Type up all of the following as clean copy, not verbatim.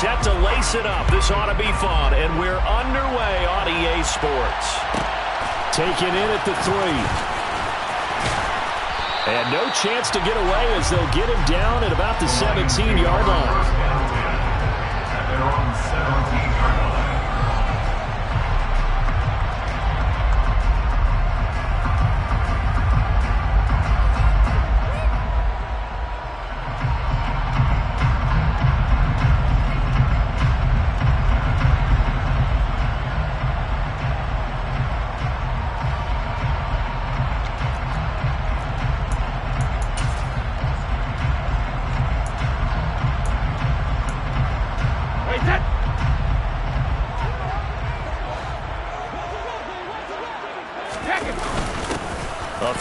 set to lace it up. This ought to be fun, and we're underway on EA Sports. Taken in at the 3. And no chance to get away as they'll get him down at about the 17-yard line.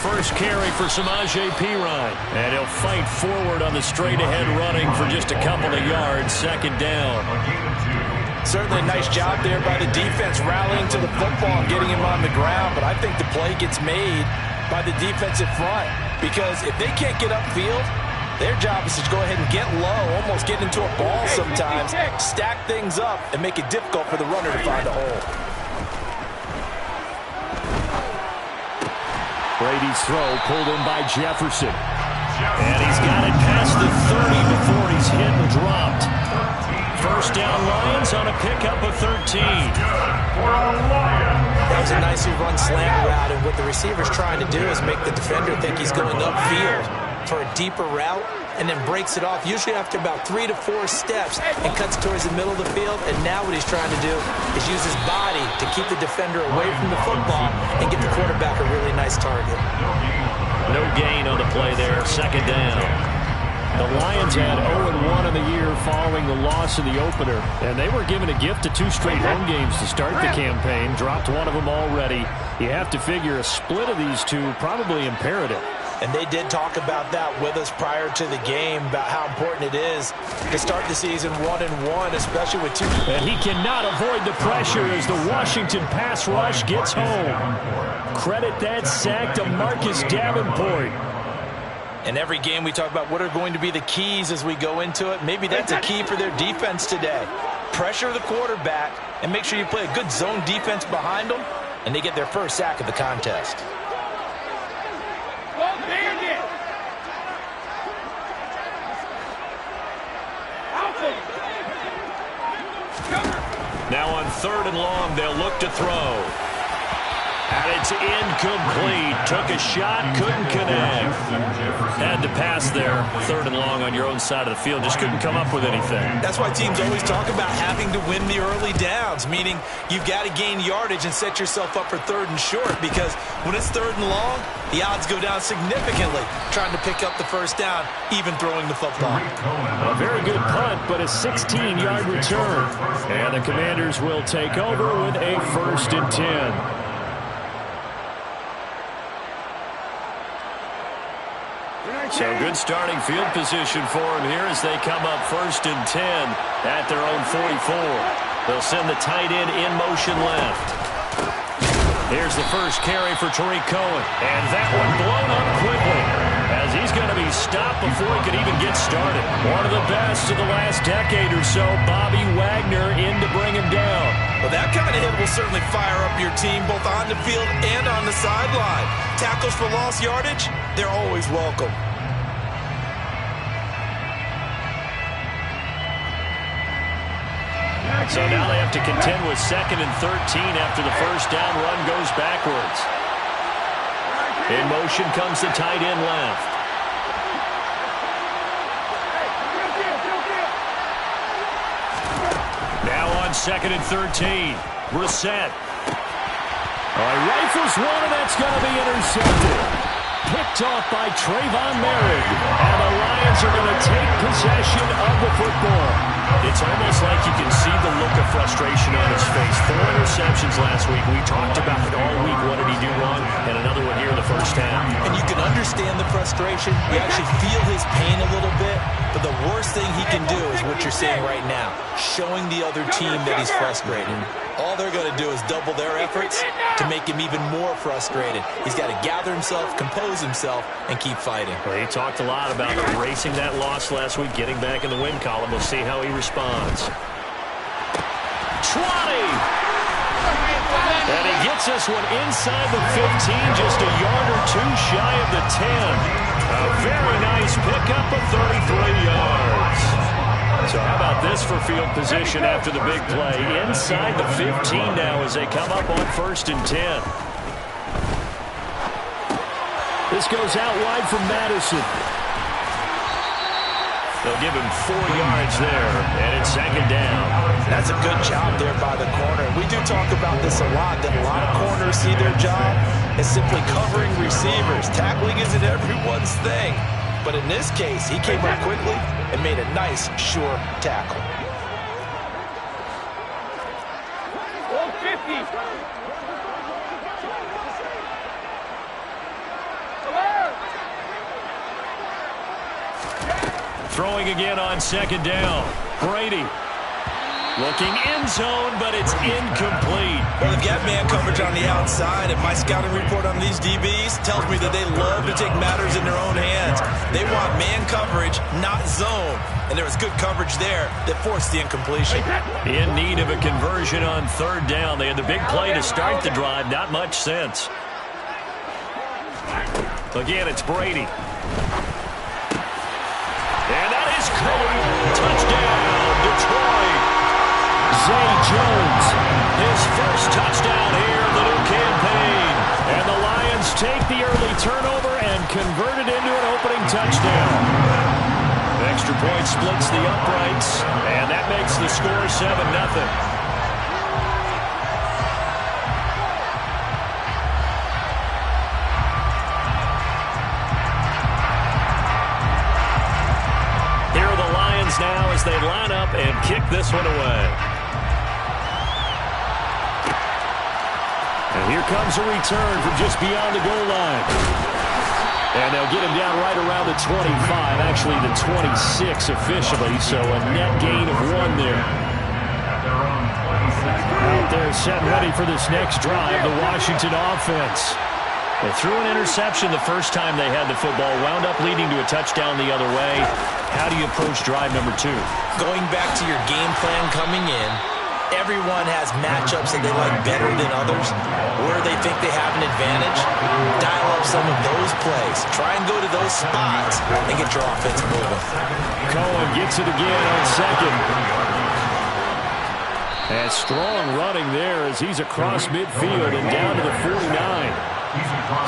First carry for Samaje Perine. And he'll fight forward on the straight-ahead running for just a couple of yards. Second down. Certainly a nice job there by the defense rallying to the football and getting him on the ground. But I think the play gets made by the defensive front. Because if they can't get upfield, their job is to go ahead and get low, almost get into a ball sometimes, stack things up, and make it difficult for the runner to find a hole. Brady's throw pulled in by Jefferson. And he's got it past the 30 before he's hit and dropped. First down Lions on a pickup of 13. That was a nicely run slant route, and what the receiver's trying to do is make the defender think he's going upfield for a deeper route, and then breaks it off, usually after about 3 to 4 steps, and cuts towards the middle of the field. And now what he's trying to do is use his body to keep the defender away from the football and get the quarterback a really nice target. No gain on the play there, second down. The Lions had 0-1 in the year following the loss in the opener, and they were given a gift of 2 straight home games to start the campaign. Dropped one of them already. You have to figure a split of these two probably imperative. And they did talk about that with us prior to the game, about how important it is to start the season 1-1, especially with 2. And he cannot avoid the pressure as the Washington pass rush gets home. Credit that sack to Marcus Davenport. In every game we talk about what are going to be the keys as we go into it. Maybe that's a key for their defense today. Pressure the quarterback and make sure you play a good zone defense behind them, and they get their first sack of the contest. Now on 3rd and long, they'll look to throw. And it's incomplete. Took a shot, couldn't connect. Had to pass there. 3rd and long on your own side of the field. Just couldn't come up with anything. That's why teams always talk about having to win the early downs, meaning you've got to gain yardage and set yourself up for 3rd and short, because when it's 3rd and long, the odds go down significantly trying to pick up the first down, even throwing the football. A very good punt, but a 16-yard return. And the Commanders will take over with a 1st and 10. So good starting field position for them here as they come up 1st and 10 at their own 44. They'll send the tight end in motion left. Here's the first carry for Tariq Cohen. And that one blown up quickly as he's going to be stopped before he could even get started. One of the best of the last decade or so, Bobby Wagner in to bring him down. Well, that kind of hit will certainly fire up your team both on the field and on the sideline. Tackles for lost yardage, they're always welcome. So now they have to contend with 2nd and 13 after the first down run goes backwards. In motion comes the tight end left. Now on 2nd and 13. Brissett. Rifles one, and that's going to be intercepted. Picked off by Trayvon Merritt. And the Lions are going to take possession of the football. It's almost like you can see the look of frustration on his face. 4 interceptions last week. We talked about it all week. What did he do wrong? And another one here in the first half. And you can understand the frustration. You actually feel his pain a little bit. But the worst thing he can do is we're what you're seeing right now, showing the other team that he's frustrated. All they're going to do is double their efforts to make him even more frustrated. He's got to gather himself, compose himself, and keep fighting. Well, he talked a lot about erasing that loss last week, getting back in the win column. We'll see how he responds. 20! And he gets this one inside the 15, just a yard or two shy of the 10. A very nice pickup of 33 yards. So how about this for field position after the big play? Inside the 15 now as they come up on 1st and 10. This goes out wide from Madison. They'll give him 4 yards there, and it's 2nd down. That's a good job there by the corner. We do talk about this a lot, that a lot of corners see their job as simply covering receivers. Tackling isn't everyone's thing. But in this case, he came up quickly and made a nice, sure tackle. 50. Throwing again on 2nd down. Brady looking end zone, but it's incomplete. Well, they've got man coverage on the outside, and my scouting report on these DBs tells me that they love to take matters in their own hands. They want man coverage, not zone. And there was good coverage there that forced the incompletion. In need of a conversion on 3rd down. They had the big play to start the drive. Not much sense. Again, it's Brady. And that is caught. Touchdown, Detroit. Zay Jones, his first touchdown here in the new campaign. And the Lions take the early turnover and convert it into an opening touchdown. Extra point splits the uprights, and that makes the score 7-0. Now as they line up and kick this one away. And here comes a return from just beyond the goal line. And they'll get him down right around the 25, actually the 26 officially, so a net gain of 1 there. Out there set ready for this next drive, the Washington offense. They threw an interception the first time they had the football, wound up leading to a touchdown the other way. How do you approach drive number 2? Going back to your game plan coming in, everyone has matchups that they like better than others, where they think they have an advantage. Dial up some of those plays. Try and go to those spots and get your offense moving. Cohen gets it again on 2nd. And strong running there as he's across midfield and down to the 49.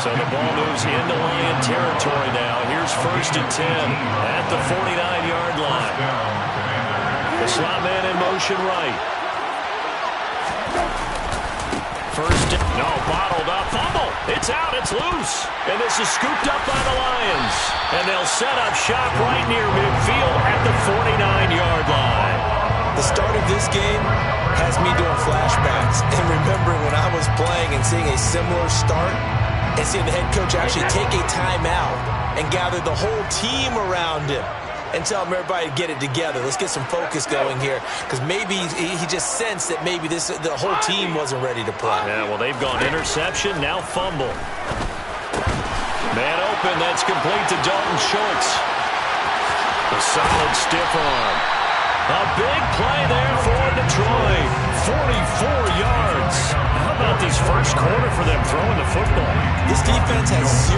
So the ball moves into Lion territory now. Here's 1st and 10 at the 49-yard line. The slot man in motion right. Bottled up. Fumble. It's out. It's loose. And this is scooped up by the Lions. And they'll set up shop right near midfield at the 49-yard line. The start of this game has me doing flashbacks and remembering when I was playing and seeing a similar start and seeing the head coach actually take a timeout and gather the whole team around him and tell him everybody to get it together. Let's get some focus going here, because maybe he just sensed that maybe the whole team wasn't ready to play. Yeah, well, they've gone interception, now fumble. Man open, that's complete to Dalton Schultz. A solid stiff arm. A big play there for Detroit. 44 yards. How about these first quarter for them throwing the football? This defense has 0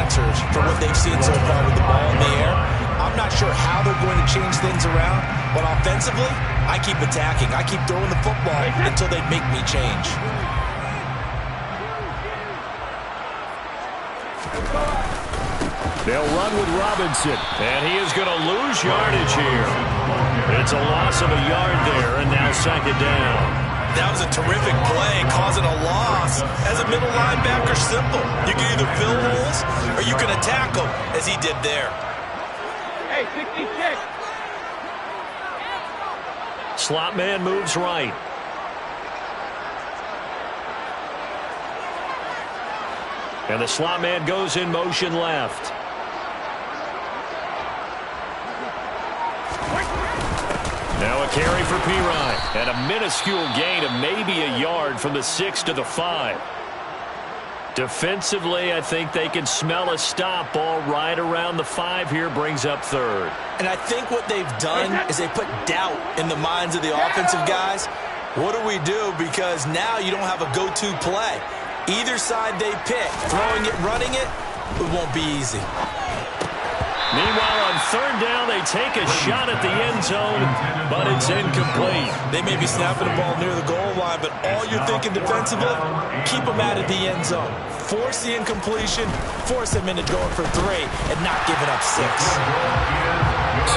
answers for what they've seen so far with the ball in the air. I'm not sure how they're going to change things around, but offensively, I keep attacking. I keep throwing the football until they make me change. They'll run with Robinson, and he is going to lose yardage here. It's a loss of a yard there, and now 2nd down. That was a terrific play, causing a loss. As a middle linebacker, simple. You can either fill holes or you can attack them, as he did there. Hey, 66. Slot man moves right. And the slot man goes in motion left. Now a carry for Pirine. And a minuscule gain of maybe a yard from the 6 to the 5. Defensively, I think they can smell a stop. Ball right around the 5 here, brings up third. And I think what they've done is they put doubt in the minds of the offensive guys. What do we do? Because now you don't have a go-to play. Either side they pick, throwing it, running it, it won't be easy. Meanwhile, on third down, they take a shot at the end zone, but it's incomplete. They may be snapping the ball near the goal line, but all you're thinking defensively, keep them out of the end zone. Force the incompletion, force them into going for 3, and not giving up 6.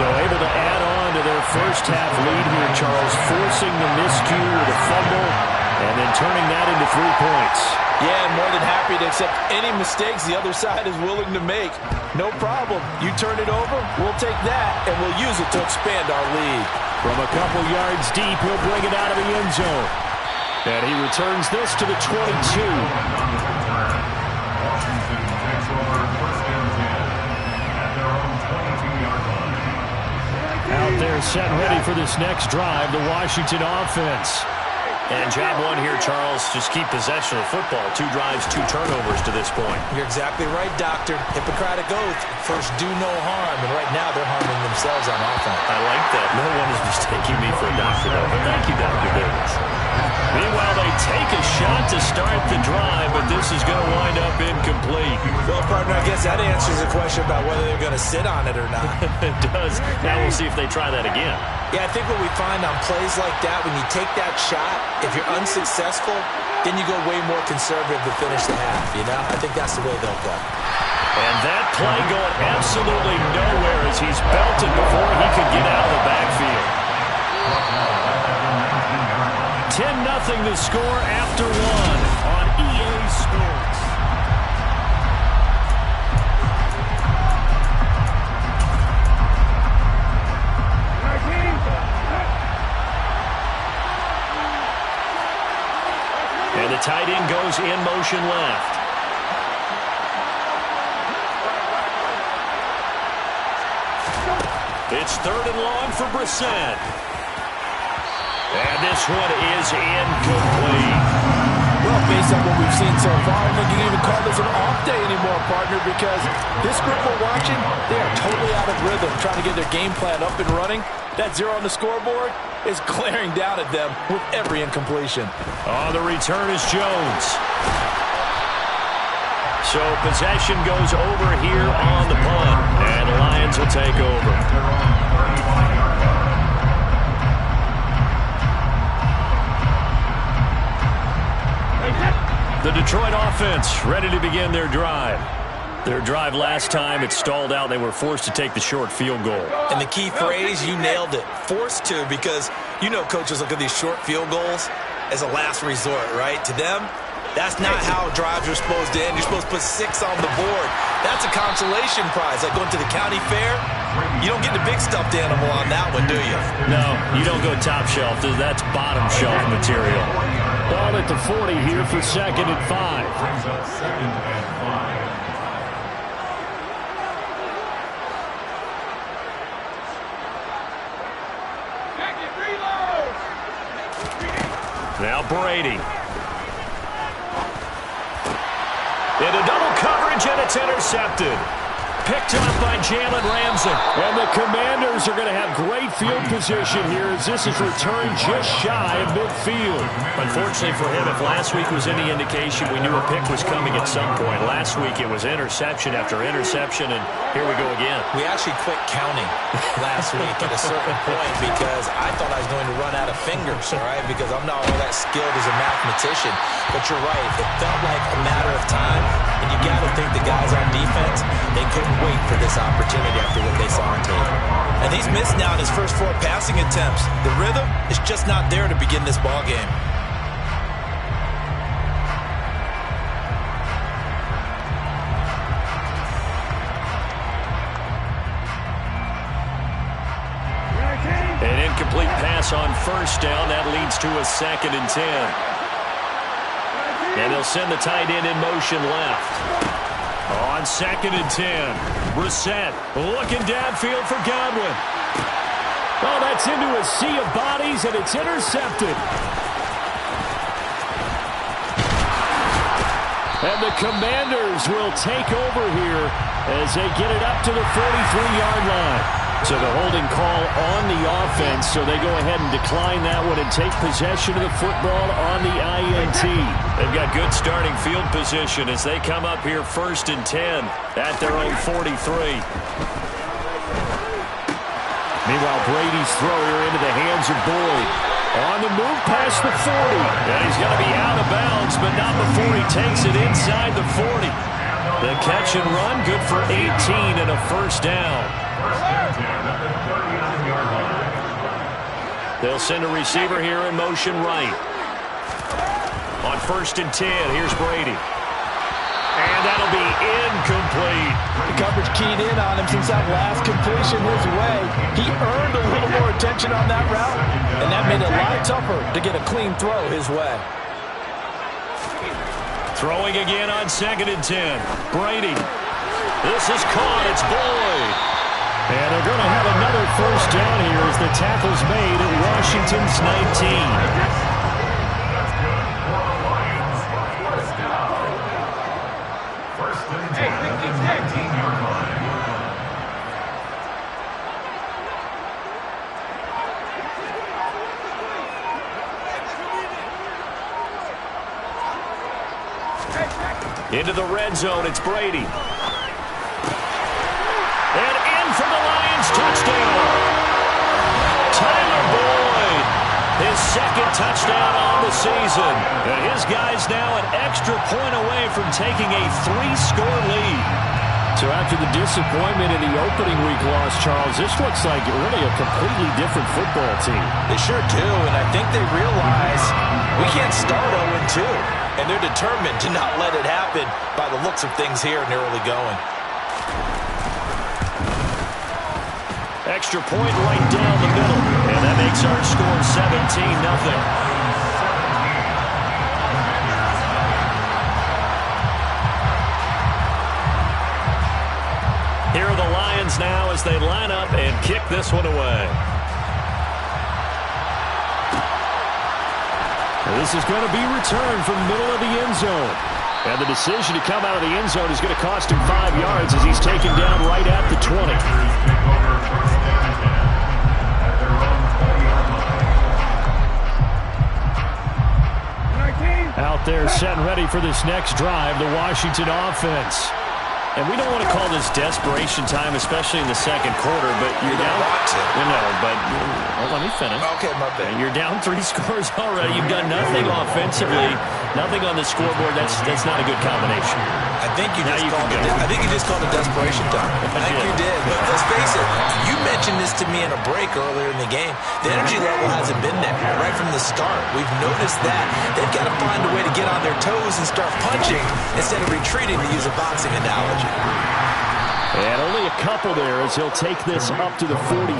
So able to add on to their first half lead here, Charles, forcing the miscue with a fumble, and then turning that into 3 points. Yeah, I'm more than happy to accept any mistakes the other side is willing to make. No problem. You turn it over, we'll take that, and we'll use it to expand our lead. From a couple yards deep, he'll bring it out of the end zone. And he returns this to the 22. Out there set ready for this next drive, the Washington offense. And job one here, Charles, just keep possession of the football. 2 drives, 2 turnovers to this point. You're exactly right, Doctor. Hippocratic oath, first do no harm. And right now they're harming themselves on offense. I like that. No one is mistaking me for a doctor, though. But thank you, Dr. Davis. Meanwhile, they take a shot to start the drive, but this is going to wind up incomplete. Well, partner, I guess that answers the question about whether they're going to sit on it or not. It does. Now we'll see if they try that again. Yeah, I think what we find on plays like that, when you take that shot, if you're unsuccessful, then you go way more conservative to finish the half, you know? I think that's the way they'll go. And that play going absolutely nowhere as he's belted before he could get out of the backfield. 10-0 the score after 1 on EA Sports. And the tight end goes in motion left. It's 3rd and long for Brissett. And this one is incomplete. Well, based on what we've seen so far, I don't think you can even call this an off day anymore, partner, because this group we're watching, they are totally out of rhythm, trying to get their game plan up and running. That 0 on the scoreboard is glaring down at them with every incompletion. On the return is Jones. So possession goes over here on the punt, and the Lions will take over. The Detroit offense ready to begin their drive. Their drive last time, it stalled out. They were forced to take the short field goal. And the key phrase, you nailed it, forced to, because you know coaches look at these short field goals as a last resort, right? To them, that's not how drives are supposed to end. You're supposed to put 6 on the board. That's a consolation prize, like going to the county fair. You don't get the big stuffed animal on that one, do you? No, you don't go top shelf. That's bottom shelf material. Ball at the 40 here for 2nd and 5. Now Brady. Into double coverage, and it's intercepted. Picked up by Jalen Ramsey. And the Commanders are going to have great field position here as this is returned just shy of midfield. Unfortunately for him, if last week was any indication, we knew a pick was coming at some point. Last week it was interception after interception, and here we go again. We actually quit counting last week at a certain point because I thought I was going to run out of fingers, all right, because I'm not all that skilled as a mathematician. But you're right. It felt like a matter of time, and you got to think the guys on defense, they couldn't wait for this opportunity after what they saw on tape. And he's missed now in his first 4 passing attempts. The rhythm is just not there to begin this ball game. An incomplete pass on first down. That leads to a 2nd and 10. And they'll send the tight end in motion left. On 2nd and 10, Brissett looking downfield for Godwin. Oh, that's into a sea of bodies, and it's intercepted. And the Commanders will take over here as they get it up to the 43-yard line. So the holding call on the offense, so they go ahead and decline that one and take possession of the football on the INT. They've got good starting field position as they come up here 1st and 10 at their own 43. Meanwhile, Brady's throw here into the hands of Boyd. On the move past the 40. And he's going to be out of bounds, but not before he takes it inside the 40. The catch and run, good for 18 and a first down. They'll send a receiver here in motion right. On 1st and 10, here's Brady. And that'll be incomplete. The coverage keyed in on him since that last completion his way. He earned a little more attention on that route, and that made it a lot tougher to get a clean throw his way. Throwing again on 2nd and 10. Brady. This is caught. It's Boyd. And they're going to have another first down here as the tackle's made at Washington's 19. Into the red zone, it's Brady. And in for the Lions, touchdown. Tyler Boyd, his 2nd touchdown on the season. And his guy's now an extra point away from taking a 3-score lead. So after the disappointment in the opening week loss, Charles, this looks like really a completely different football team. They sure do, and I think they realize we can't start 0-2. And they're determined to not let it happen by the looks of things here in the early going. Extra point right down the middle. And that makes our score 17-0. Here are the Lions now as they line up and kick this one away. This is going to be returned from the middle of the end zone. And the decision to come out of the end zone is going to cost him 5 yards as he's taken down right at the 20. Out there set and ready for this next drive, the Washington offense. And we don't want to call this desperation time, especially in the second quarter, but you're down. Let me finish. Okay, my bad. You're down 3 scores already. You've done nothing offensively, nothing on the scoreboard. That's not a good combination. I think you just called it desperation time. I think you did. But let's face it, you mentioned this to me in a break earlier in the game. The energy level hasn't been there right from the start. We've noticed that. They've got to find a way to get on their toes and start punching instead of retreating, to use a boxing analogy. And only a couple there as he'll take this up to the 47.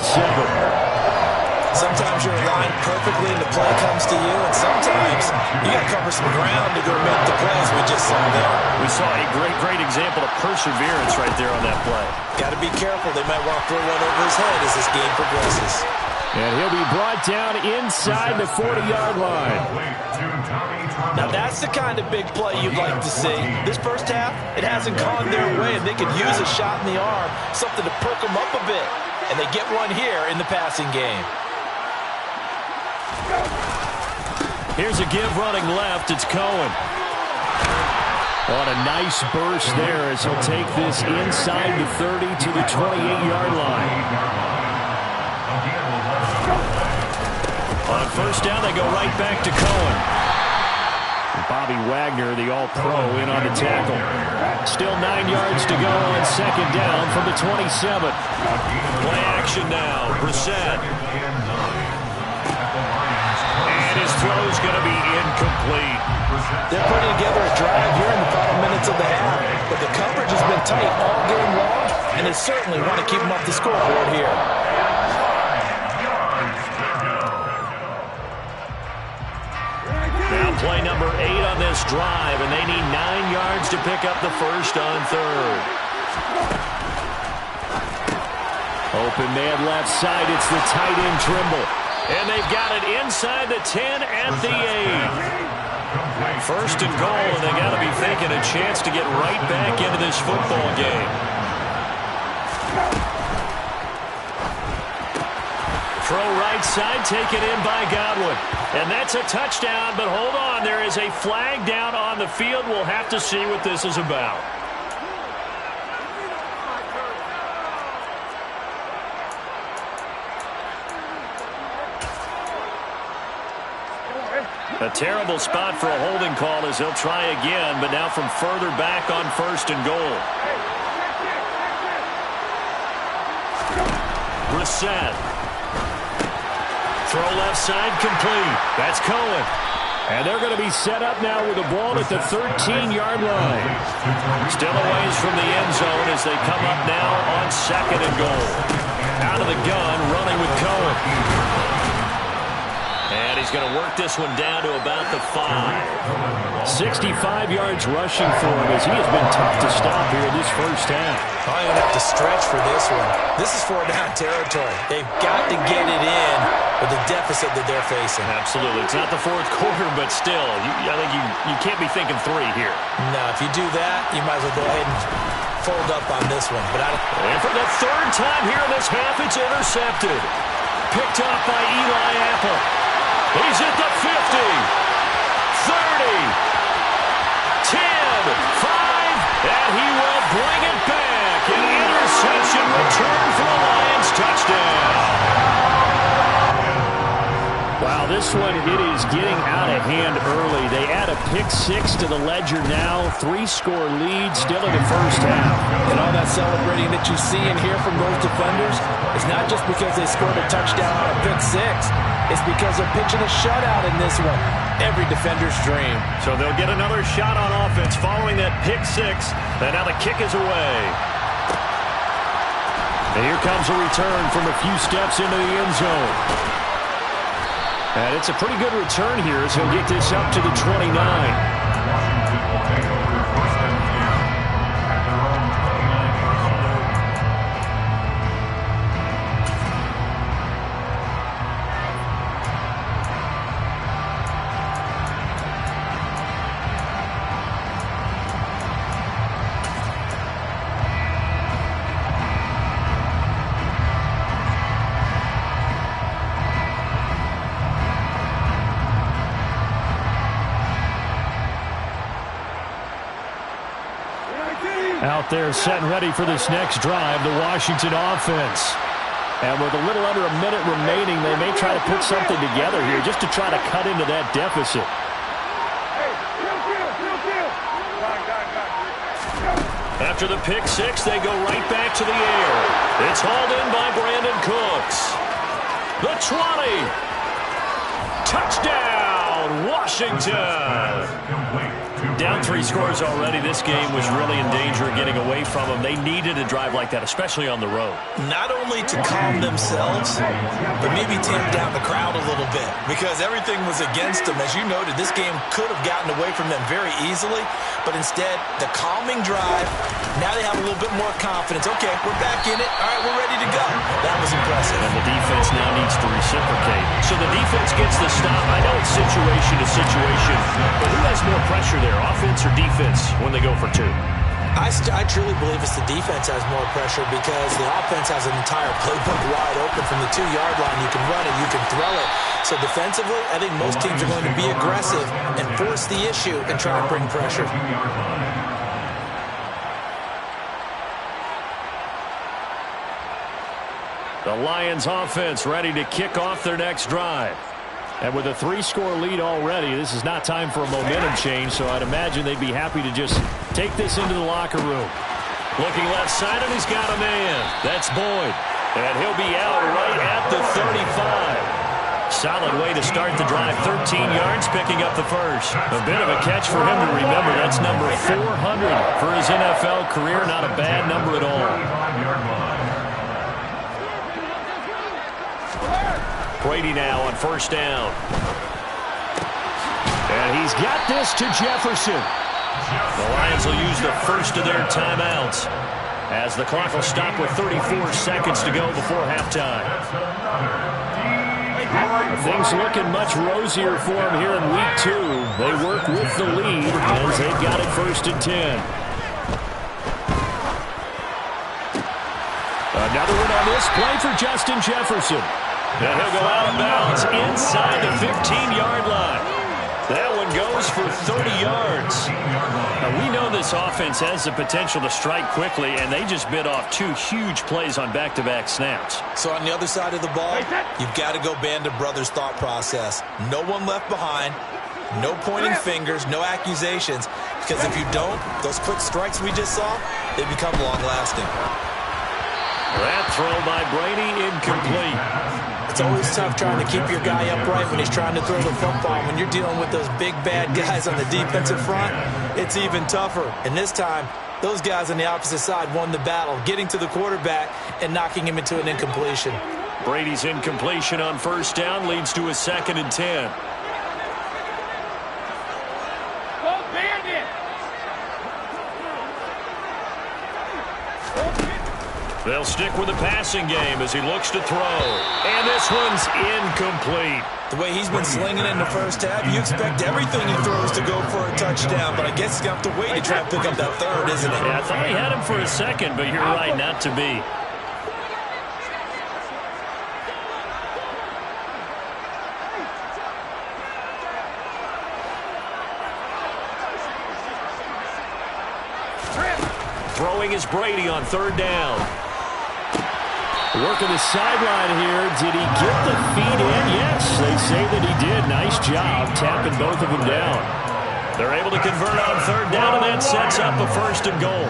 Sometimes you're aligned perfectly and the play comes to you, and sometimes you got to cover some ground to go make the plays we just saw there. We saw a great example of perseverance right there on that play. Got to be careful. They might want to throw one over his head as this game progresses. And he'll be brought down inside the 40-yard line. Now that's the kind of big play you'd like to see. This first half, it hasn't gone their way, and they could use a shot in the arm, something to perk them up a bit. And they get one here in the passing game. Here's a give running left. It's Cohen. On a nice burst there as he'll take this inside the 30 to the 28-yard line. On first down, they go right back to Cohen. Bobby Wagner, the all-pro, in on the tackle. Still 9 yards to go on second down from the 27. Play action now. Brissett. And his throw's going to be incomplete. They're putting together a drive here in the final minutes of the half, but the coverage has been tight all game long, and they certainly want to keep them off the scoreboard here. Now play number 8 on this drive, and they need 9 yards to pick up the first on third. Open man left side. It's the tight end Trimble. And they've got it inside the 10 at the 8. First and goal, and they got to be thinking a chance to get right back into this football game. Throw right side, taken in by Godwin. And that's a touchdown, but hold on. There is a flag down on the field. We'll have to see what this is about. A terrible spot for a holding call as they'll try again, but now from further back on first and goal. Brissett. Throw left side complete. That's Cohen. And they're going to be set up now with the ball at the 13-yard line. Still a ways from the end zone as they come up now on second and goal. Out of the gun, running with Cohen. And he's going to work this one down to about the 5. 65 yards rushing for him as he has been tough to stop here in this first half. I don't have to stretch for this one. This is 4-down territory. They've got to get it in with the deficit that they're facing. Absolutely. It's not the fourth quarter, but still, I think you can't be thinking 3 here. No, if you do that, you might as well go ahead and fold up on this one. And for the third time here in this half, it's intercepted. Picked up by Eli Apple. He's at the 50, 30, 10, 5, and he will bring it back. An interception return for the Lions. Touchdown. Wow, this one, it is getting out of hand early. They add a pick 6 to the ledger now. 3-score lead still in the first half. And all that celebrating that you see and hear from those defenders is not just because they scored a touchdown on a pick 6. It's because they're pitching a shutout in this one. Every defender's dream. So they'll get another shot on offense following that pick 6. And now the kick is away. And here comes a return from a few steps into the end zone. And it's a pretty good return here as he'll get this up to the 29. Out there set and ready for this next drive, the Washington offense. And with a little under a minute remaining, they may try to put something together here just to try to cut into that deficit. After the pick 6, they go right back to the air. It's hauled in by Brandon Cooks. The 20. Touchdown, Washington. Down 3 scores already. This game was really in danger of getting away from them. They needed a drive like that, especially on the road. Not only to calm themselves, but maybe tamp down the crowd a little bit because everything was against them. As you noted, this game could have gotten away from them very easily, but instead, the calming drive, now they have a little bit more confidence. Okay, we're back in it. All right, we're ready to go. That was impressive. And the defense now needs to reciprocate. So the defense gets the stop. I know it's situation to situation, but who has more pressure there, offense or defense, when they go for 2? I truly believe it's the defense has more pressure because the offense has an entire playbook wide open from the 2-yard line. You can run it, you can throw it. So defensively, I think most teams are going to be aggressive and force the issue and try to bring pressure. The Lions offense ready to kick off their next drive. And with a 3-score lead already, this is not time for a momentum change, so I'd imagine they'd be happy to just take this into the locker room. Looking left side, and he's got a man. That's Boyd. And he'll be out right at the 35. Solid way to start the drive. 13 yards, picking up the first. A bit of a catch for him to remember. That's number 400 for his NFL career. Not a bad number at all. Brady now on first down. And he's got this to Jefferson. The Lions will use the first of their timeouts. as the clock will stop with 34 seconds to go before halftime. Things looking much rosier for them here in week 2. They work with the lead as they've got it 1st and 10. Another one on this play for Justin Jefferson. And he'll go out of bounds inside the 15-yard line. That one goes for 30 yards. Now, we know this offense has the potential to strike quickly, and they just bit off 2 huge plays on back-to-back snaps. So on the other side of the ball, you've got to go Band of Brothers thought process. No one left behind, no pointing fingers, no accusations, because if you don't, those quick strikes we just saw, they become long-lasting. That throw by Brady incomplete. It's always tough trying to keep your guy upright when he's trying to throw the football. When you're dealing with those big, bad guys on the defensive front, it's even tougher. And this time, those guys on the opposite side won the battle, getting to the quarterback and knocking him into an incompletion. Brady's incompletion on 1st down leads to a 2nd and 10. Go Bandit! They'll stick with the passing game as he looks to throw. And this one's incomplete. The way he's been slinging in the first half, you expect everything he throws to go for a touchdown, but I guess he's going to have to wait to try and pick up that 3rd, isn't he? Yeah, I thought he had him for a second, but you're right, not to be. Throwing is Brady on 3rd down. Working the sideline here. Did he get the feet in? Yes, they say that he did. Nice job tapping both of them down. They're able to convert on 3rd down, and that sets up a 1st and goal.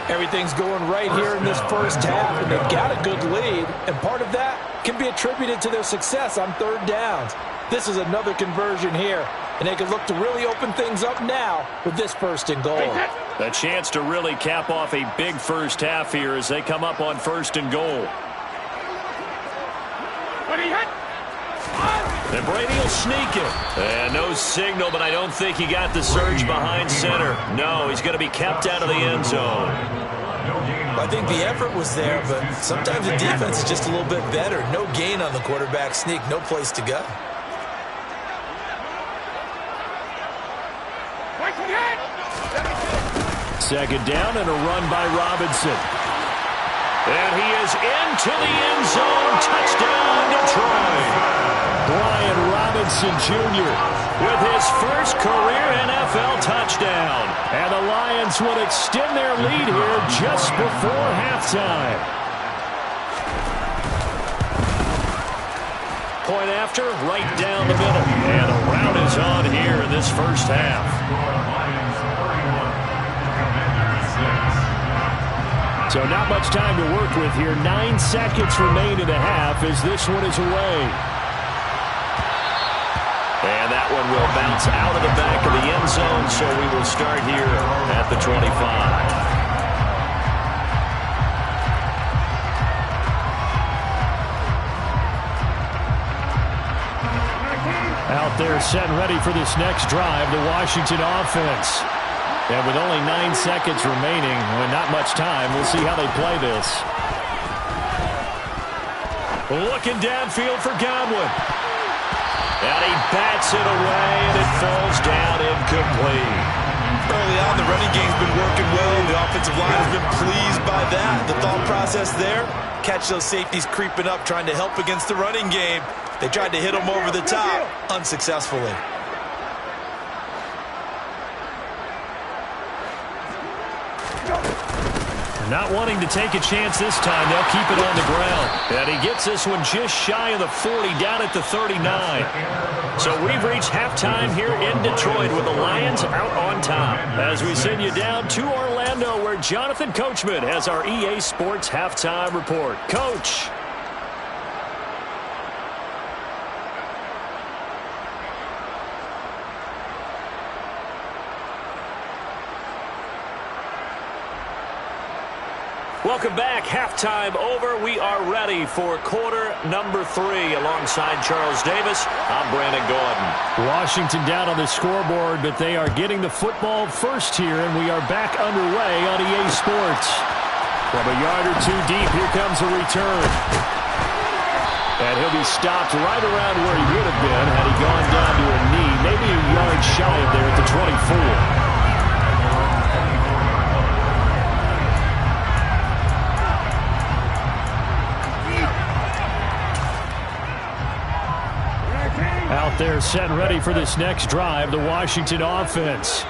Everything's going right here in this first half, and they've got a good lead, and part of that can be attributed to their success on 3rd downs. This is another conversion here, and they can look to really open things up now with this 1st and goal. A chance to really cap off a big first half here as they come up on 1st and goal. And Brady will sneak it. And no signal, but I don't think he got the surge behind center. No, he's going to be kept out of the end zone. I think the effort was there, but sometimes the defense is just a little bit better. No gain on the quarterback sneak, no place to go. Second down and a run by Robinson. And he is into the end zone. Touchdown, Detroit. Brian Robinson Jr. with his first career NFL touchdown. And the Lions would extend their lead here just before halftime. Point after, right down the middle. And the rout is on here in this first half. So not much time to work with here. 9 seconds remain in the half as this one is away. And that one will bounce out of the back of the end zone, so we will start here at the 25. Out there set and ready for this next drive, the Washington offense. And with only 9 seconds remaining, and not much time, we'll see how they play this. Looking downfield for Godwin. And he bats it away, and it falls down incomplete. Early on, the running game's been working well. The offensive line has been pleased by that. The thought process there, catch those safeties creeping up, trying to help against the running game. They tried to hit them over the top, unsuccessfully. Not wanting to take a chance this time, they'll keep it on the ground. And he gets this one just shy of the 40, down at the 39. So we've reached halftime here in Detroit with the Lions out on top. As we send you down to Orlando, where Jonathan Coachman has our EA Sports Halftime Report. Coach. Welcome back. Halftime over. We are ready for quarter number 3. Alongside Charles Davis, I'm Brandon Gordon. Washington down on the scoreboard, but they are getting the football first here, and we are back underway on EA Sports. From a yard or two deep, here comes a return. And he'll be stopped right around where he would have been had he gone down to a knee, maybe a yard shy of there at the 24. Out there set and ready for this next drive, the Washington offense.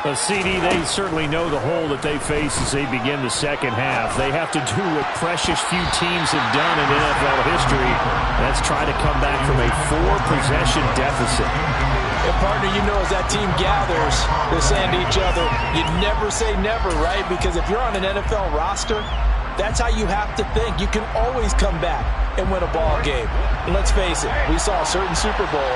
The CD, they certainly know the hole that they face as they begin the second half. They have to do what precious few teams have done in NFL history. That's try to come back from a 4-possession deficit. And partner, you know, as that team gathers, they're saying to each other, you never say never, right? Because if you're on an NFL roster, that's how you have to think. You can always come back and win a ball game. And let's face it, we saw a certain Super Bowl,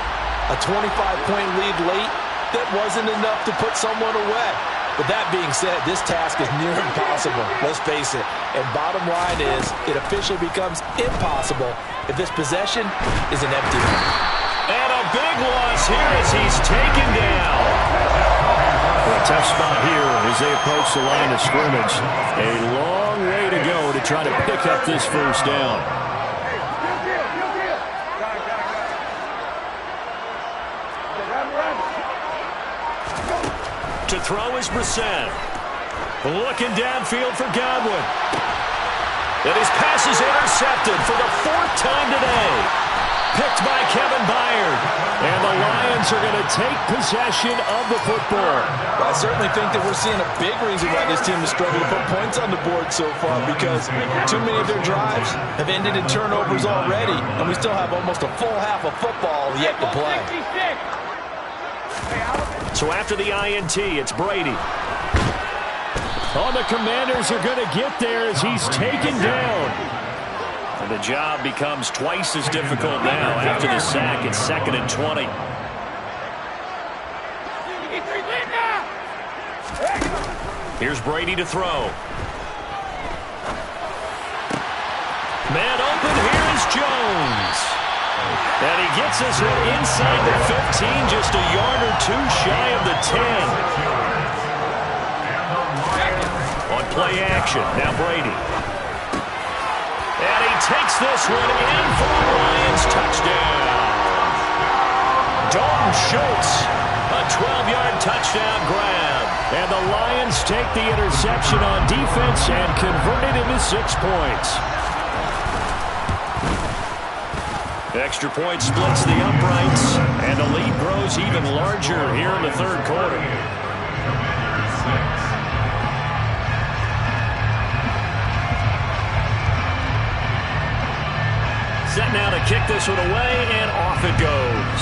a 25-point lead late, that wasn't enough to put someone away. But that being said, this task is near impossible. Let's face it. And bottom line is, it officially becomes impossible if this possession is an empty one. And a big loss here as he's taken down. A tough spot here as they approach the line of scrimmage. A long way to go to try to pick up this first down. To throw is Brissett. Looking downfield for Godwin. And his pass is intercepted for the 4th time today. Picked by Kevin Byard. And the Lions are going to take possession of the football. Well, I certainly think that we're seeing a big reason why this team has struggled to put points on the board so far, because too many of their drives have ended in turnovers already, and we still have almost a full half of football yet to play. So after the INT, it's Brady. Oh, the Commanders are going to get there as he's taken down. And the job becomes twice as difficult now after the sack. It's 2nd and 20. Here's Brady to throw. Man open, here is Jones. And he gets this one inside the 15, just a yard or two shy of the 10. On play action, now Brady. And he takes this one in for the Lions touchdown. Dalton Schultz, a 12-yard touchdown grab. And the Lions take the interception on defense and convert it into 6 points. Extra point splits the uprights, and the lead grows even larger here in the 3rd quarter. Set now to kick this one away, and off it goes.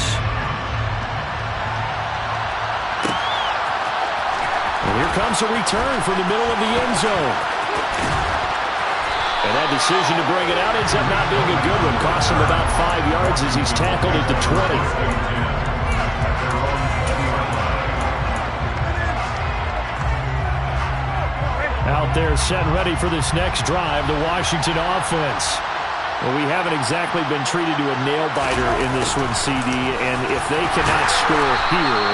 And here comes a return from the middle of the end zone. And that decision to bring it out ends up not being a good one. Costs him about 5 yards as he's tackled at the 20. Out there set and ready for this next drive, the Washington offense. Well, we haven't exactly been treated to a nail-biter in this one, CD, and if they cannot score here,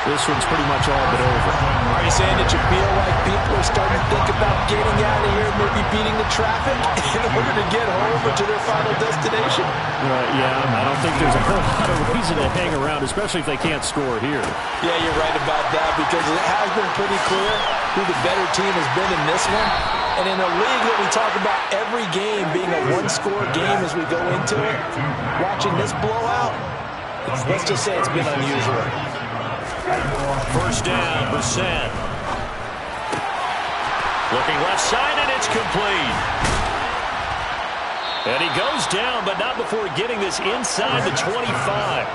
this one's pretty much all but over. Are you saying that you feel like people are starting to think about getting out of here, maybe beating the traffic in order to get home or to their final destination? Yeah, I don't think there's a whole lot of reason to hang around, especially if they can't score here. Yeah, you're right about that, because it has been pretty clear who the better team has been in this one. And in a league that we talk about every game being a one-score game as we go into it, watching this blowout, let's just say it's been unusual. First down, Brissett. Looking left side, and it's complete. And he goes down, but not before getting this inside the 25.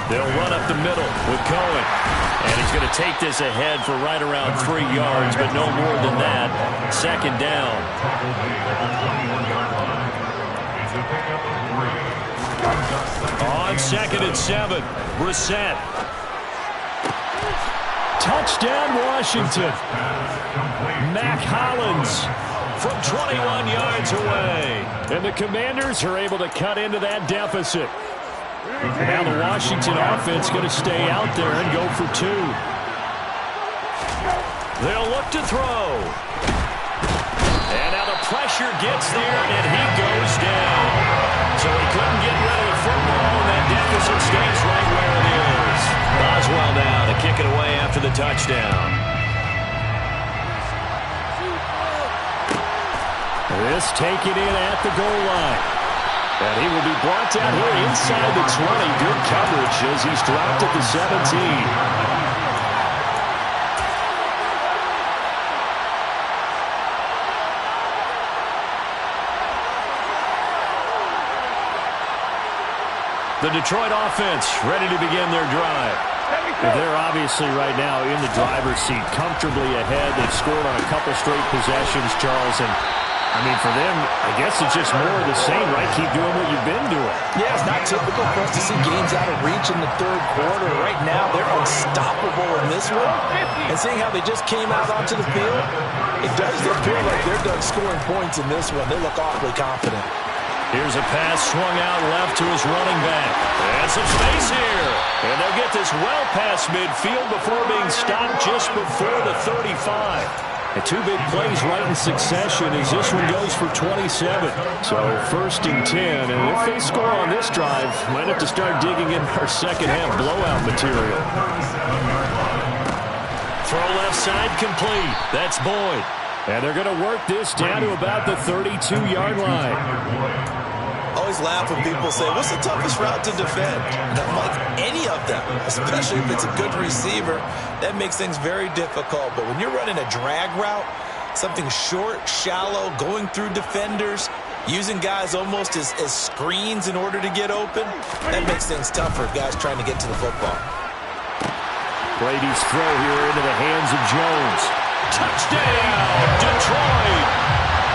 They'll run up the middle with Cohen. And he's going to take this ahead for right around 3 yards, but no more than that. 2nd down. On 2nd and 7, Brissett. Touchdown, Washington. Mac Hollins from 21 yards away. And the Commanders are able to cut into that deficit. Now the Washington offense going to stay out there and go for two. They'll look to throw. And now the pressure gets there, and he goes down. So he couldn't get rid of the football, and that deficit stays right where it is. Boswell now to kick it away after the touchdown. This taken in at the goal line. And he will be brought down here inside the 20. Good coverage as he's dropped at the 17. The Detroit offense ready to begin their drive. They're obviously right now in the driver's seat, comfortably ahead. They've scored on a couple straight possessions, Charles. And, I mean, for them, I guess it's just more of the same, right? Keep doing what you've been doing. Yeah, it's not typical for us to see games out of reach in the third quarter. Right now, they're unstoppable in this one. And seeing how they just came out onto the field, it does appear like they're done scoring points in this one. They look awfully confident. Here's a pass swung out left to his running back. And some space here. And they'll get this well past midfield before being stopped just before the 35. And two big plays right in succession as this one goes for 27. So 1st and 10. And if they score on this drive, might have to start digging in our second half blowout material. Throw left side complete. That's Boyd. And they're going to work this down to about the 32-yard line. Always laugh when people say, what's the toughest route to defend? And I'm like, any of them, especially if it's a good receiver, that makes things very difficult. But when you're running a drag route, something short, shallow, going through defenders, using guys almost as screens in order to get open, that makes things tougher, guys trying to get to the football. Brady's throw here into the hands of Jones. Touchdown, Detroit!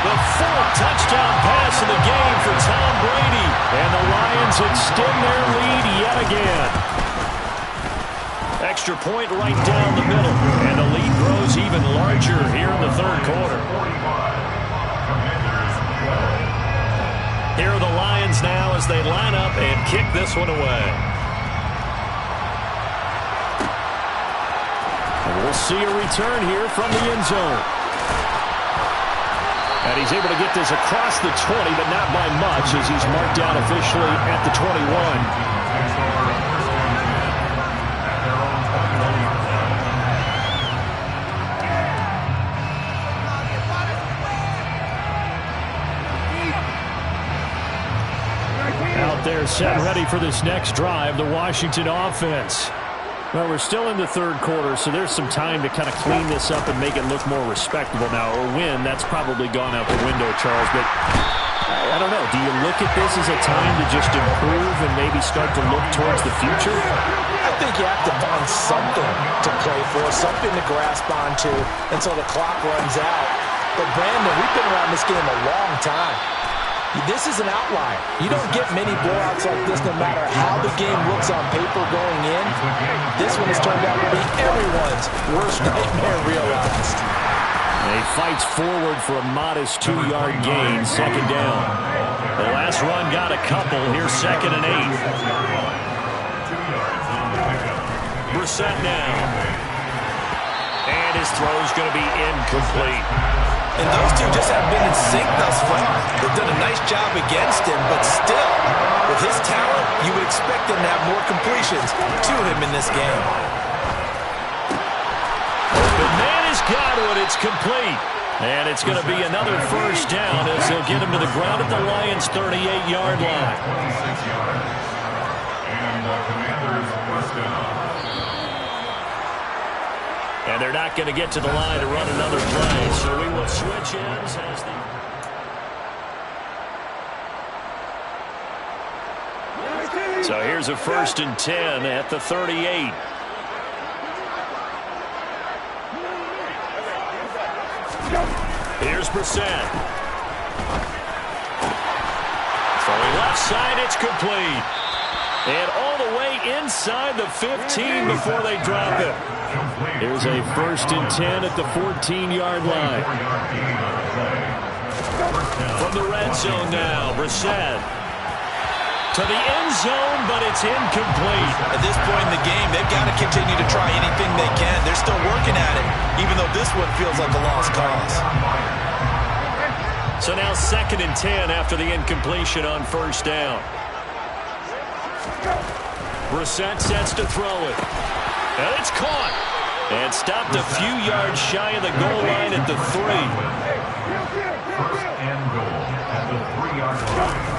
The 4th touchdown pass of the game for Tom Brady. And the Lions extend their lead yet again. Extra point right down the middle. And the lead grows even larger here in the third quarter. Here are the Lions now as they line up and kick this one away. And we'll see a return here from the end zone. And he's able to get this across the 20, but not by much as he's marked down officially at the 21. Out there set ready for this next drive, the Washington offense. Well, we're still in the third quarter, so there's some time to kind of clean this up and make it look more respectable now. Or win, that's probably gone out the window, Charles. But I don't know. Do you look at this as a time to just improve and maybe start to look towards the future? I think you have to find something to play for, something to grasp onto until the clock runs out. But, Brandon, we've been around this game a long time. This is an outlier. You don't get many blowouts like this no matter how the game looks on paper going in. This one has turned out to be everyone's worst nightmare realized. And he fights forward for a modest 2-yard gain, second down. The last run got a couple. Here's 2nd and 8. Brissett now. And his throw's going to be incomplete. And those two just haven't been in sync thus far. They've done a nice job against him, but still, with his talent, you would expect him to have more completions to him in this game. The man has got it. It's complete. And it's going to be another first down as they'll get him to the ground at the Lions' 38-yard line. And they're not going to get to the line to run another play, so we will switch ends as the... So here's a 1st and 10 at the 38. Here's Brissett. Throwing left side, it's complete. And all the way inside the 15 before they drop it. Here's a 1st and 10 at the 14-yard line. From the red zone now, Brissett. To the end zone, but it's incomplete. At this point in the game, they've got to continue to try anything they can. They're still working at it, even though this one feels like a lost cause. So now 2nd and 10 after the incompletion on 1st down. Brissett sets to throw it. And it's caught. And stopped a few yards shy of the goal line at the 3. 1st and goal at the 3-yard line.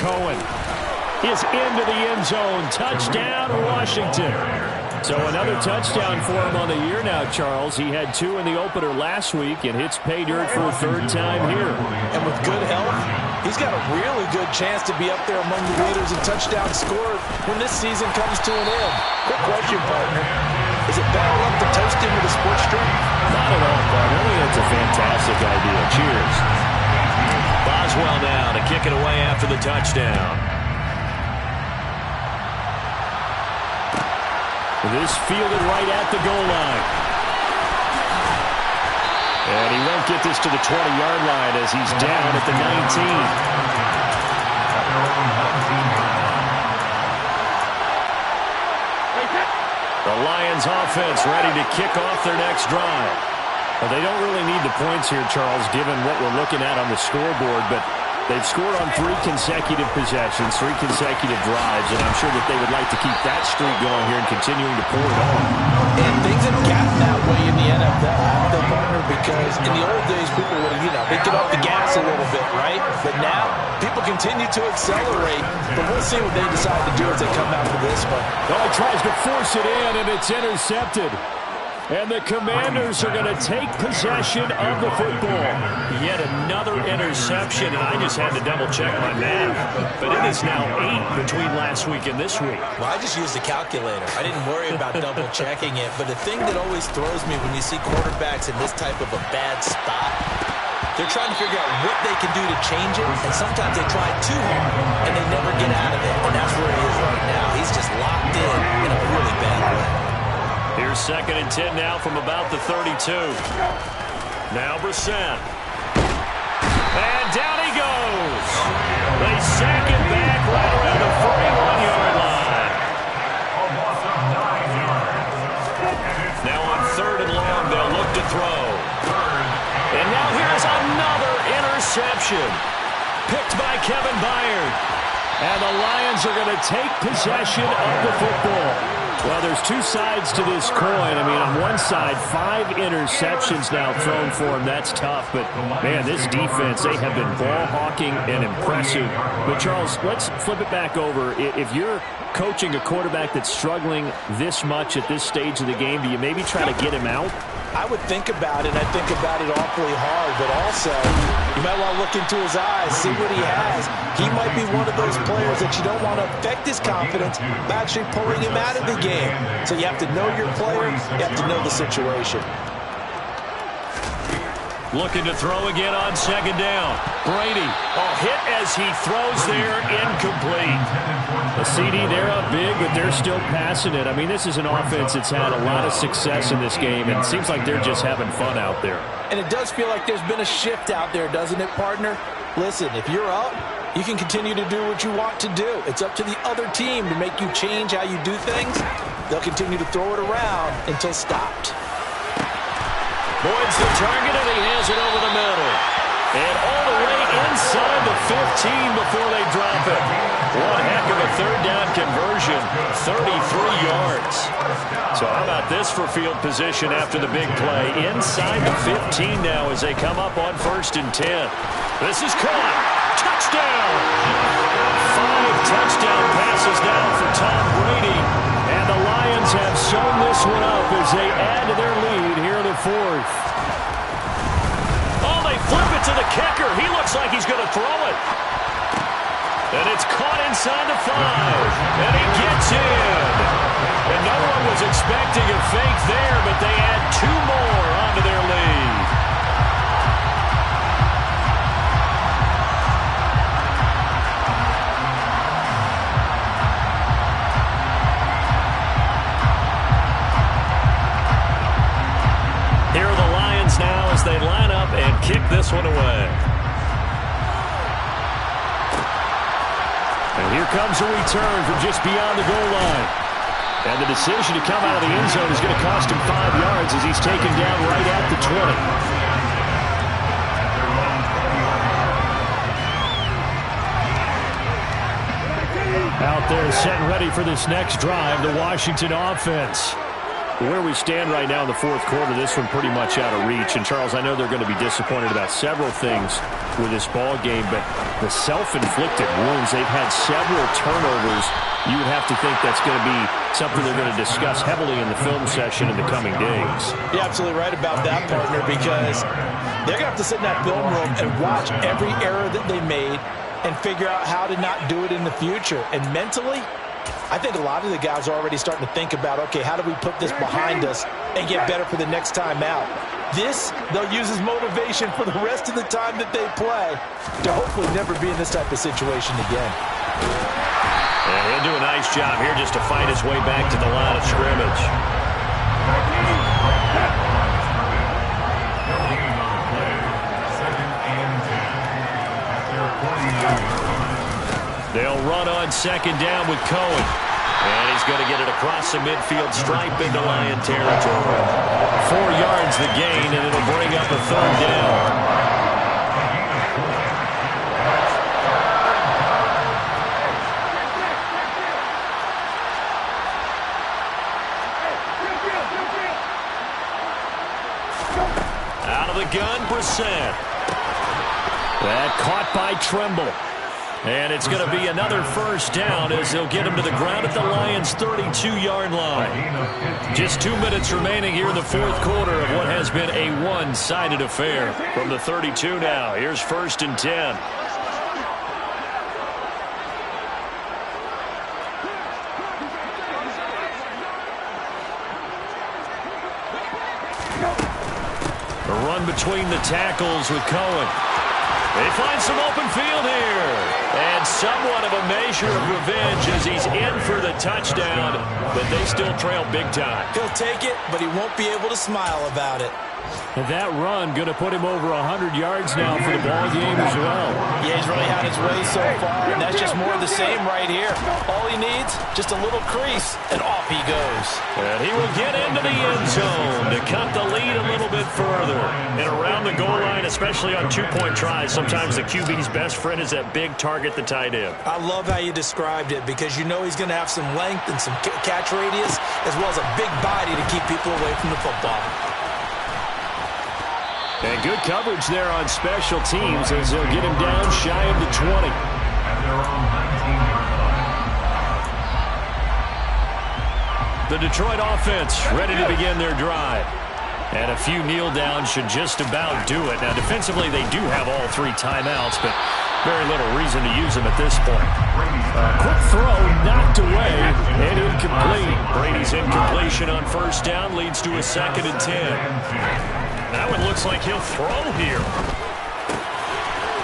Cohen is into the end zone. Touchdown, Washington. So another touchdown for him on the year now, Charles. He had 2 in the opener last week and hits pay dirt for a 3rd time here. And with good health, he's got a really good chance to be up there among the leaders in touchdowns scored when this season comes to an end. Quick question, partner. Is it better luck to toast him with a sports drink? Not at all, partner. I think that's a fantastic idea. Cheers. Boswell now to kick it away after the touchdown. This fielded right at the goal line. And he won't get this to the 20-yard line as he's down at the 19. The Lions offense ready to kick off their next drive. Well, they don't really need the points here, Charles, given what we're looking at on the scoreboard, but they've scored on 3 consecutive possessions, 3 consecutive drives, and I'm sure that they would like to keep that streak going here and continuing to pour it on. And things have gotten that way in the NFL, haven't they, partner? Because in the old days, people would, they'd get off the gas a little bit, right? But now, people continue to accelerate, but we'll see what they decide to do as they come out of this one. Oh, he tries to force it in, and it's intercepted. And the Commanders are going to take possession of the football. Yet another interception, and I just had to double-check my math. But it is now 8 between last week and this week. Well, I just used a calculator. I didn't worry about double-checking it. But the thing that always throws me when you see quarterbacks in this type of a bad spot, they're trying to figure out what they can do to change it, and sometimes they try too hard, and they never get out of it. And that's where he is right now. He's just locked in a really bad way. Here's 2nd and 10 now from about the 32. Now Brissett. And down he goes. They sack it back right around the 41-yard line. Now on 3rd and long, they'll look to throw. And now here's another interception. Picked by Kevin Byard. And the Lions are going to take possession of the football. Well, there's 2 sides to this coin. I mean, on one side, 5 interceptions now thrown for him. That's tough. But, man, this defense, they have been ball hawking and impressive. But, Charles, let's flip it back over. If you're coaching a quarterback that's struggling this much at this stage of the game, do you maybe try to get him out? I would think about it. I think about it awfully hard, but also you might want to look into his eyes, see what he has. He might be one of those players that you don't want to affect his confidence by actually pulling him out of the game. So you have to know your player. You have to know the situation. Looking to throw again on 2nd down. Brady, hit as he throws there, incomplete. The CD, they're up big, but they're still passing it. I mean, this is an offense that's had a lot of success in this game, and it seems like they're just having fun out there. And it does feel like there's been a shift out there, doesn't it, partner? Listen, if you're up, you can continue to do what you want to do. It's up to the other team to make you change how you do things. They'll continue to throw it around until stopped. Boyd's the target, and he has it over the middle. And all the way inside the 15 before they drop it. One heck of a 3rd down conversion, 33 yards. So how about this for field position after the big play? Inside the 15 now as they come up on 1st and 10. This is caught. Touchdown! 5 touchdown passes now for Tom Brady. And the Lions have sewn this one up as they add to their lead here in the 4th. Oh, they flip it to the kicker. He looks like he's going to throw it. And it's caught inside the 5. And he gets in. And no one was expecting a fake there, but they add 2 more onto their lead. Now as they line up and kick this one away. Here comes a return from just beyond the goal line. And the decision to come out of the end zone is going to cost him 5 yards as he's taken down right at the 20. Out there set and ready for this next drive, the Washington offense. Where we stand right now in the fourth quarter, this one pretty much out of reach. And, Charles, I know they're going to be disappointed about several things with this ball game, but the self-inflicted wounds, they've had several turnovers. You would have to think that's going to be something they're going to discuss heavily in the film session in the coming days. You're absolutely right about that, partner, because they're going to have to sit in that film room and watch every error that they made and figure out how to not do it in the future. And mentally, I think a lot of the guys are already starting to think about, okay, how do we put this behind us and get better for the next time out? This, they'll use as motivation for the rest of the time that they play to hopefully never be in this type of situation again. And he'll do a nice job here just to fight his way back to the line of scrimmage. They'll run on second down with Cohen. And he's going to get it across the midfield stripe into Lion territory. 4 yards the gain, and it'll bring up a third down. Out of the gun, Brissett. That caught by Tremble. And it's going to be another first down as they'll get him to the ground at the Lions' 32-yard line. Just 2 minutes remaining here in the fourth quarter of what has been a one-sided affair. From the 32 now, here's 1st and 10. A run between the tackles with Cohen. They find some open field here. And somewhat of a measure of revenge as he's in for the touchdown. But they still trail big time. He'll take it, but he won't be able to smile about it. And that run going to put him over 100 yards now for the ball game as well. Yeah, he's really had his way so far, and that's just more of the same right here. All he needs, just a little crease, and off he goes. And he will get into the end zone to cut the lead a little bit further. And around the goal line, especially on two-point tries, sometimes the QB's best friend is that big target, the tight end. I love how you described it because you know he's going to have some length and some catch radius as well as a big body to keep people away from the football. And good coverage there on special teams as they'll get him down shy of the 20. The Detroit offense ready to begin their drive. And a few kneel downs should just about do it. Now, defensively, they do have all 3 timeouts, but very little reason to use them at this point. Quick throw, knocked away, and incomplete. Brady's incompletion on first down leads to a 2nd and 10. That one looks like he'll throw here.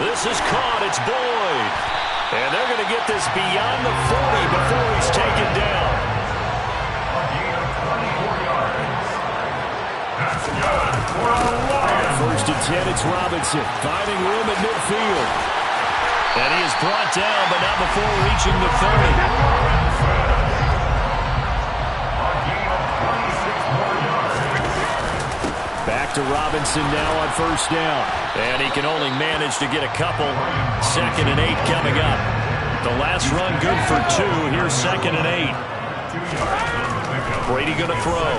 This is caught. It's Boyd. And they're going to get this beyond the 40 before he's taken down. First and 10, it's Robinson. Finding room at midfield. And he is brought down, but not before reaching the 30. Back to Robinson now on first down. And he can only manage to get a couple. 2nd and 8 coming up. The last run good for 2. Here's 2nd and 8. Brady going to throw.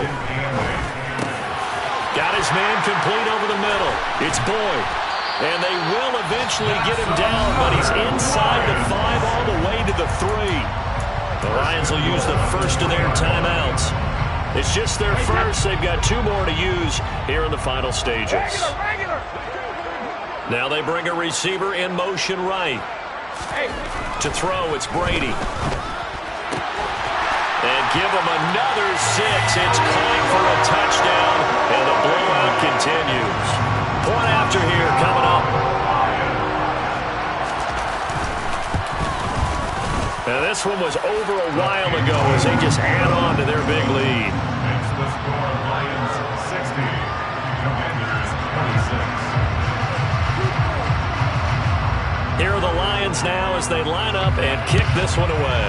Got his man complete over the middle. It's Boyd. And they will eventually get him down, but he's inside the 5 all the way to the 3. The Lions will use the first of their timeouts. It's just their first. They've got 2 more to use here in the final stages. Now they bring a receiver in motion right. To throw, it's Brady. And give him another 6. It's caught for a touchdown, and the blowout continues. Point after here coming up. Now this one was over a while ago as they just add on to their big lead. Makes the score Lions 60, Commanders 26. Here are the Lions now as they line up and kick this one away.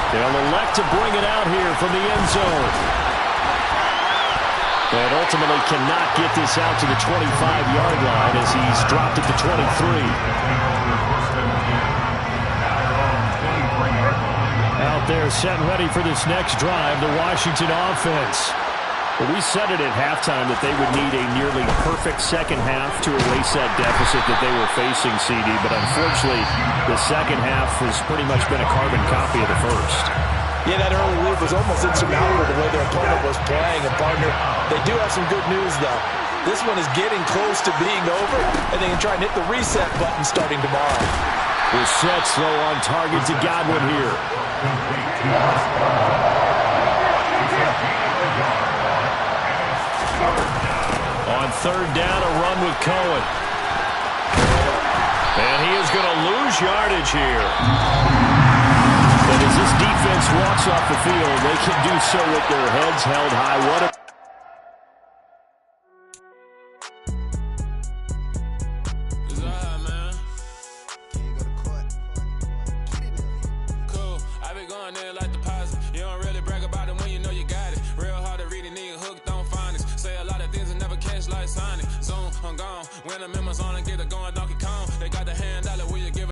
They'll elect to bring it out here from the end zone. And ultimately cannot get this out to the 25-yard line as he's dropped at the 23. Out there set and ready for this next drive, the Washington offense. Well, we said it at halftime that they would need a nearly perfect second half to erase that deficit that they were facing, CD. But unfortunately, the second half has pretty much been a carbon copy of the first. Yeah, that early lead was almost insurmountable the way their opponent was playing. And, partner, they do have some good news, though. This one is getting close to being over, and they can try and hit the reset button starting tomorrow. Brissett's throw on target to Godwin here. On third down, a run with Cohen. And he is going to lose yardage here. But as this defense walks off the field, they can do so with their heads held high. What a When the members on and get it going,